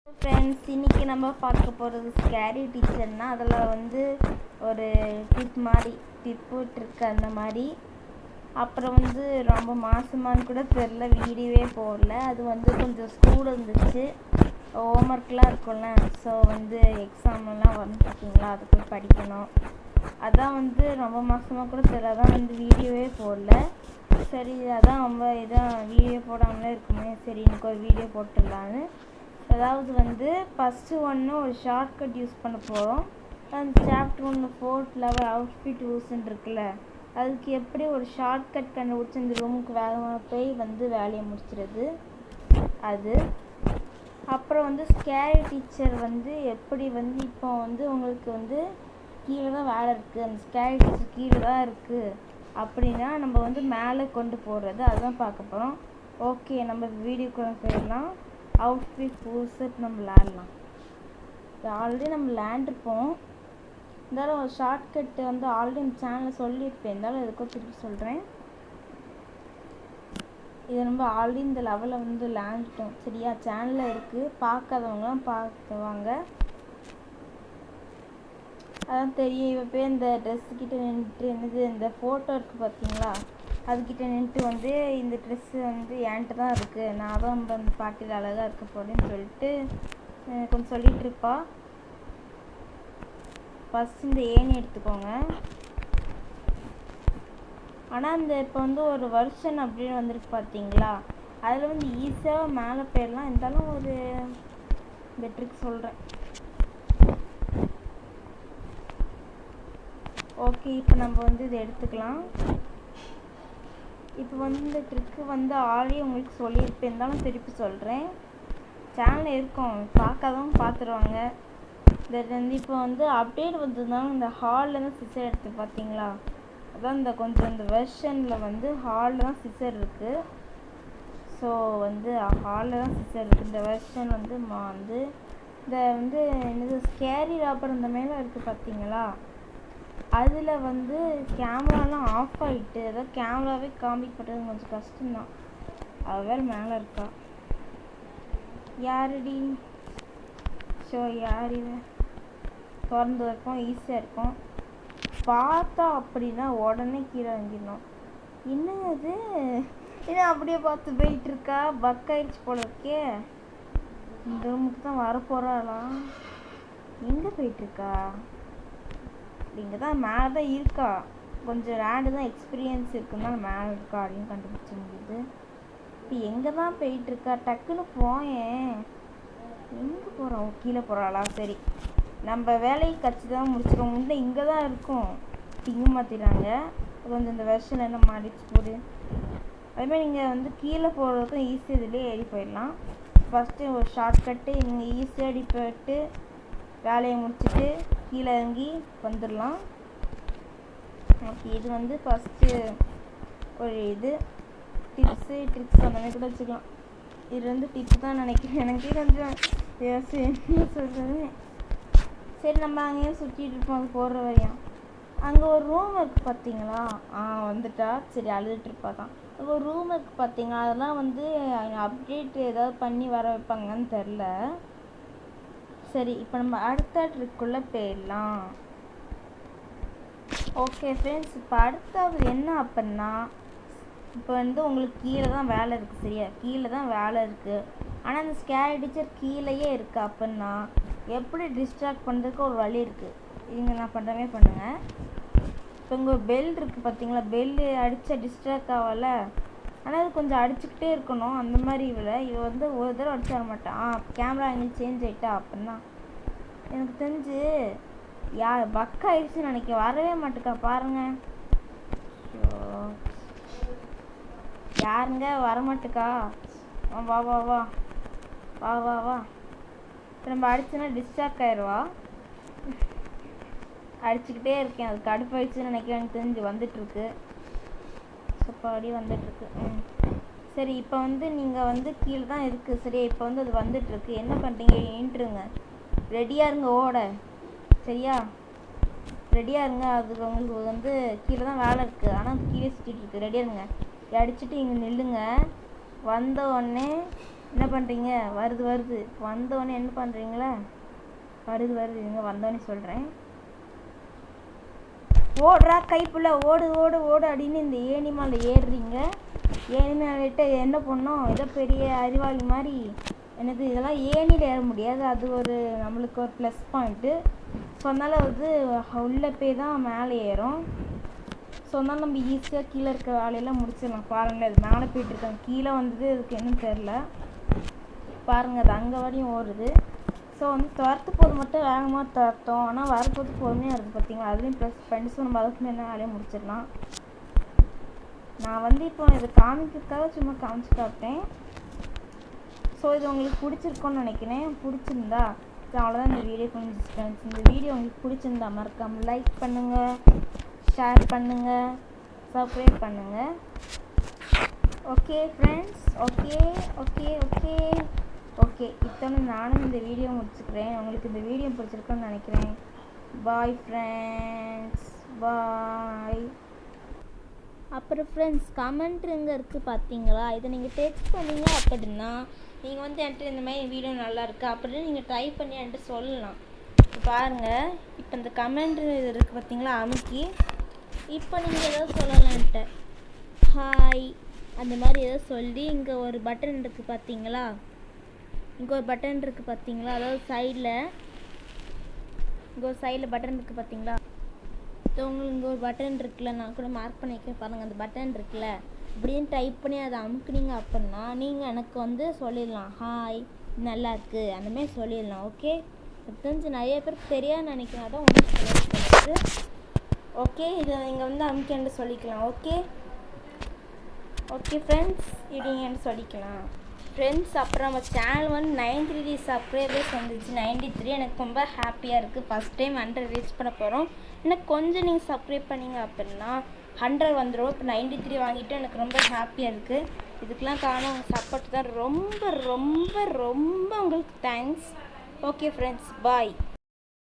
Friends, இன்றைக்கி நம்ம பார்க்க போகிறது ஸ்கேரி டீச்சர்னால் அதில் வந்து ஒரு டிப் போட்டிருக்கு அந்த மாதிரி. அப்புறம் வந்து ரொம்ப மாதமானு கூட தெரில, வீடியோவே போடல. அது வந்து கொஞ்சம் ஸ்கூல் இருந்துச்சு, ஹோம்ஒர்க்லாம் இருக்கும்ல. ஸோ வந்து எக்ஸாம்லாம் வந்து பார்த்தீங்களா, அதுக்கு படிக்கணும். அதான் வந்து ரொம்ப மாதமாக கூட தெரியல, அதான் வந்து வீடியோவே போடல. சரி, அதான் ரொம்ப இதான் வீடியோ போடாமலே இருக்குமே, சரி இன்னைக்கு ஒரு வீடியோ போட்டுடலான்னு. அதாவது வந்து ஃபஸ்ட்டு ஒரு ஷார்ட்கட் யூஸ் பண்ண போகிறோம். அந்த சாப்டர் 1 4th லெவல் அவுட்ஃபிட் யூஸ்ன்னு இருக்குல்ல, அதுக்கு எப்படி ஒரு ஷார்ட்கட் கண்டுபிடிச்சி இந்த ரூமுக்கு வேகமாக போய் வந்து வேலையை முடிச்சிடுறது அது. அப்புறம் வந்து ஸ்கேரி டீச்சர் வந்து எப்படி வந்து இப்போ வந்து உங்களுக்கு வந்து கீழே தான் வேலை இருக்குது, அந்த ஸ்கேரி டீச்சர் கீழே தான் இருக்குது அப்படின்னா நம்ம வந்து மேலே கொண்டு போடுறது, அதுதான் பார்க்க போகிறோம். ஓகே, நம்ம வீடியோக்குள்ள போயிடலாம். அவுட்ஃபிட் பூசப் நம்ம விளாடலாம். ஆல்ரெடி நம்ம விளாண்டுருப்போம், இருந்தாலும் ஒரு ஷார்ட்கட்டு வந்து ஆல்ரெடி இந்த சேனலில் சொல்லியிருப்பேன், இருந்தாலும் எதுக்கோ திருப்பி சொல்கிறேன். இது நம்ம ஆல்ரெடி இந்த லெவலில் வந்து விளாண்டுட்டோம், சரியா? சேனலில் இருக்குது, பார்க்காதவங்களாம் பார்த்துவாங்க, அதான் தெரியும். இப்போ போய் இந்த ட்ரெஸ்ஸுக்கிட்ட நின்றுட்டு என்னது இந்த ஃபோட்டோ இருக்குது பார்த்தீங்களா, அதுக்கிட்ட நின்றுட்டு வந்து இந்த ட்ரெஸ்ஸு வந்து என்கிட்ட தான் இருக்குது, நான் தான் நம்ம அந்த பாட்டியில் அழகாக இருக்க போகிறேன்னு சொல்லிட்டு கொஞ்சம் சொல்லிகிட்டு இருப்பா. ஃபஸ்ட் இந்த ஏணி எடுத்துக்கோங்க. ஆனால் இந்த இப்போ வந்து ஒரு வருஷன் அப்படின்னு வந்துருக்கு பார்த்தீங்களா, அதில் வந்து ஈஸியாக மேலே போயிடலாம். இருந்தாலும் ஒரு இந்த ட்ரிக் சொல்கிறேன். ஓகே, இப்போ நம்ம வந்து இதை எடுத்துக்கலாம். இப்போ வந்து இந்த ட்ரிக்கு வந்து ஆல்ரெடி உங்களுக்கு சொல்லியிருப்பேன், இருந்தாலும் திருப்பி சொல்கிறேன். சேனலில் இருக்கும், பார்க்காதவங்க பார்த்துருவாங்க. இந்த வந்து இப்போ வந்து அப்டேட் வந்ததுனால இந்த ஹாலில் தான் சிசர் எடுத்து பார்த்தீங்களா, அதான் இந்த கொஞ்சம் இந்த வெர்ஷனில் வந்து ஹாலில் தான் சிசர் இருக்குது. ஸோ வந்து ஹாலில் தான் சிசர் இருக்குது. இந்த வெர்ஷன் வந்து வந்து இந்த வந்து என்னது ஸ்கேரி ராப்பர் இந்த மேலே இருக்குது பார்த்தீங்களா, அதில் வந்து கேமராலாம் ஆஃப் ஆகிட்டு, அதாவது கேமராவே காமிக்கப்படுறது கொஞ்சம் கஷ்டம்தான். அது வேறு மேலே இருக்கா, யாரடி ஸோ யார் இவ திறந்து இருக்கும், ஈஸியாக இருக்கும் பார்த்தா. அப்படின்னா உடனே கீழே வாங்கிடணும். என்ன அது, ஏன்னா அப்படியே பார்த்து போயிட்டுருக்கா, பக் ஆயிடுச்சு போல இருக்கே. இந்த ரூமுக்கு தான் வரப்போகிறாளாம், எங்கே போயிட்டுருக்கா? இங்கே தான் மேலே தான் இருக்கா, கொஞ்சம் ரேண்டு தான் எக்ஸ்பீரியன்ஸ் இருக்குன்னா மேலே இருக்கா அப்படின்னு கண்டுபிடிச்ச முடியுது. இப்போ எங்கே தான் போயிட்டுருக்கா, டக்குன்னு போயேன். எங்கே போகிறோம், கீழே போகிறாளா? சரி, நம்ம வேலையை கட்சி தான் முடிச்சிடும். முன்னே இங்கே தான் இருக்கும், இங்கே மாற்றிடுறாங்க. கொஞ்சம் இந்த வெர்ஷன் என்ன மாறிச்சு போடு. அதுமாதிரி நீங்கள் வந்து கீழே போகிறதுக்கும் ஈஸியாக இதுலேயே ஏறி போயிடலாம். ஃபஸ்ட்டு ஒரு ஷார்ட்கட்டு, நீங்கள் ஈஸியாக ஏறி போயிட்டு வேலையை முடிச்சுட்டு கீழே இறங்கி வந்துடலாம். ஓகே, இது வந்து ஃபஸ்ட்டு ஒரு இது டிப்ஸு ட்ரிக்ஸ் அந்த மாதிரி கூட வச்சுக்கலாம். இது வந்து டிப்ஸ் தான் நினைக்கிறேன், எனக்கே கொஞ்சம் என்ன சொல்கிறது. சரி, நம்ம அங்கேயும் சுற்றிட்டு இருப்போம் அது போடுற வரையும். அங்கே ஒரு ரூம் இருக்குது பார்த்தீங்களா, வந்துட்டா. சரி, அழுதுட்டுருப்பா தான். அங்கே ஒரு ரூம் இருக்குது பார்த்தீங்களா, அதெல்லாம் வந்து அப்டேட் ஏதாவது பண்ணி வர வைப்பாங்கன்னு தெரில. சரி, இப்போ நம்ம அடுத்த ட்ரிக்குள்ளே போயிடலாம். ஓகே ஃப்ரெண்ட்ஸ், இப்போ அடுத்தது என்ன அப்படின்னா, இப்போ வந்து உங்களுக்கு கீழே தான் வேலை இருக்குது, சரியா? கீழே தான் வேலை இருக்குது, ஆனால் அந்த ஸ்கேரி டீச்சர் கீழேயே இருக்குது. அப்படின்னா எப்படி டிஸ்ட்ராக்ட் பண்ணுறதுக்கு ஒரு வழி இருக்குது. இங்கே நான் பண்ணுறவே பண்ணுங்கள். இப்போ இங்கே ஒரு பெல் இருக்குது பார்த்தீங்களா, பெல்லு அடித்தா டிஸ்ட்ராக்ட் ஆகல, ஆனால் அது கொஞ்சம் அடிச்சுக்கிட்டே இருக்கணும். அந்த மாதிரி இவ வந்து ஒரு தடவை அடிச்சு வர மாட்டான். கேமரா எங்களுக்கு சேஞ்ச் ஆகிட்டா அப்படின்னா எனக்கு தெரிஞ்சு பக் ஆயிடுச்சுன்னு நினைக்க, வரவே மாட்டேக்கா பாருங்க. யாருங்க வரமாட்டுக்கா? வா வா வா வா வா வா. நம்ம அடிச்சுன்னா டிஸ்ட்ராக்ட் ஆயிடுவா. அடிச்சுக்கிட்டே இருக்கேன், அது கடுப்பாயிடுச்சுன்னு நினைக்கிறேன். எனக்கு தெரிஞ்சு வந்துட்டுருக்கு, சப்பாடி வந்துட்டுருக்கு. சரி, இப்போ வந்து நீங்கள் வந்து கீழே தான் இருக்குது, சரியா? இப்போ வந்து அது வந்துட்டுருக்கு. என்ன பண்ணுறீங்க, ஏன்ட்டுருங்க, ரெடியாக இருங்க ஓட, சரியா? ரெடியாக இருங்க. அதுக்கு உங்களுக்கு வந்து கீழே தான் வேலை இருக்குது, ஆனால் கீழே சுற்றிட்டு இருக்கு. ரெடியாக இருங்க. அடிச்சுட்டு இங்கே நில்லுங்க. வந்த உடனே என்ன பண்ணுறீங்க? வருது வந்தோடனே என்ன பண்ணுறீங்களா? வருது இங்கே வந்தோடனே சொல்கிறேன். ஓடுறா கைப்புள்ள, ஓடு அப்படின்னு இந்த ஏணி மேலே ஏறுறீங்க. ஏணி மேலே என்ன பண்ணோம்? ஏதோ பெரிய அறிவாளி மாதிரி என்னது இதெல்லாம் ஏணியில் ஏற முடியாது. அது ஒரு நம்மளுக்கு ஒரு ப்ளஸ் பாயிண்ட்டு. ஸோ அதனால் உள்ளே போய் தான் மேலே ஏறும். ஸோ அதனால் நம்ம ஈஸியாக கீழே இருக்க வேலையெல்லாம் முடிச்சிடலாம். பாருங்கள், அது மேலே போயிட்டுருக்காங்க. கீழே வந்தது அதுக்கு என்னன்னு தெரில. பாருங்கள், அது அங்கே வரையும் ஓடுது. ஸோ துரத்து போது மட்டும் வேகமாக துரத்தோம். ஆனால் வரப்போது பொறுமையாக இருக்குது பார்த்தீங்களா? அதுலேயும் ப்ளஸ் ஃப்ரெண்ட்ஸும் நம்ம அதுக்கு என்ன வேலையை முடிச்சிடலாம். நான் இப்போ இதை காமிக்கிறதுக்காக சும்மா காமிச்சு காட்டேன். ஸோ இது உங்களுக்கு பிடிச்சிருக்கோன்னு நினைக்கிறேன். பிடிச்சிருந்தா அவ்வளோதான் இந்த வீடியோ ஃப்ரெண்ட்ஸ். இந்த வீடியோ உங்களுக்கு பிடிச்சிருந்தா மறக்காமல் லைக் பண்ணுங்கள், ஷேர் பண்ணுங்கள், சப்ஸ்கிரைப் பண்ணுங்கள். ஓகே ஃப்ரெண்ட்ஸ், ஓகே இத்தனை நானும் இந்த வீடியோ முடிச்சுக்கிறேன். உங்களுக்கு இந்த வீடியோ பிடிச்சிருக்குன்னு நினைக்கிறேன். பாய் ஃப்ரெண்ட்ஸ், பாய். அப்புறம் ஃப்ரெண்ட்ஸ், கமெண்ட் இங்கே இருக்குது பார்த்தீங்களா? இதை நீங்கள் டெக்ஸ்ட் பண்ணீங்க அப்படின்னா நீங்கள் என்கிட்ட இந்த மாதிரி வீடியோ நல்லா இருக்குது அப்படின்னு நீங்கள் டைப் பண்ணி என்கிட்ட சொல்லலாம். பாருங்கள், இப்போ இந்த கமெண்ட் இது இருக்குது பார்த்தீங்களா, அமுக்கி இப்போ நீங்கள் ஏதாவது சொல்லலான்ட்டு ஹாய் அந்த மாதிரி ஏதாவது சொல்லி இங்கே ஒரு பட்டன் இருக்குது பார்த்தீங்களா, அதாவது சைடில் இங்கே ஒரு சைடில் பட்டன் இருக்குது பார்த்தீங்களா. உங்களுக்கு இங்கே ஒரு பட்டன் இருக்குல்ல, நான் கூட மார்க் பண்ணி வைக்கிறேன் பாருங்கள். அந்த பட்டன் இருக்குல்ல, இப்படின்னு டைப் பண்ணி அதை அமுக்குனீங்க அப்படின்னா நீங்கள் எனக்கு சொல்லிடலாம், ஹாய் நல்லா இருக்குது அந்தமாரி சொல்லிடலாம். ஓகே, தெரிஞ்சு நிறைய பேருக்கு தெரியாது நினைக்கிறேன், அதான் ஒன்றும் சொல்லிட்டு. ஓகே, இதை நீங்கள் அமுக்கின்னு சொல்லிக்கலாம். ஓகே ஃப்ரெண்ட்ஸ், இப்படிங்கன்னு சொல்லிக்கலாம் ஃப்ரெண்ட்ஸ். அப்புறம் நம்ம சேனல் 93 சப்ஸ்கிரைபர்ஸ் வந்துச்சு. 93 எனக்கு ரொம்ப ஹாப்பியாக இருக்குது. ஃபஸ்ட் டைம் 100 ரீச் பண்ண போகிறோம். எனக்கு கொஞ்சம் நீங்கள் சப்ஸ்கிரைப் பண்ணிங்க அப்படின்னா 100 வந்துடும். இப்போ 93 வாங்கிட்டு எனக்கு ரொம்ப ஹாப்பியாக இருக்குது. இதுக்கெலாம் காரணம் உங்கள் சப்போர்ட் தான். ரொம்ப உங்களுக்கு தேங்க்ஸ். ஓகே ஃப்ரெண்ட்ஸ், பாய்.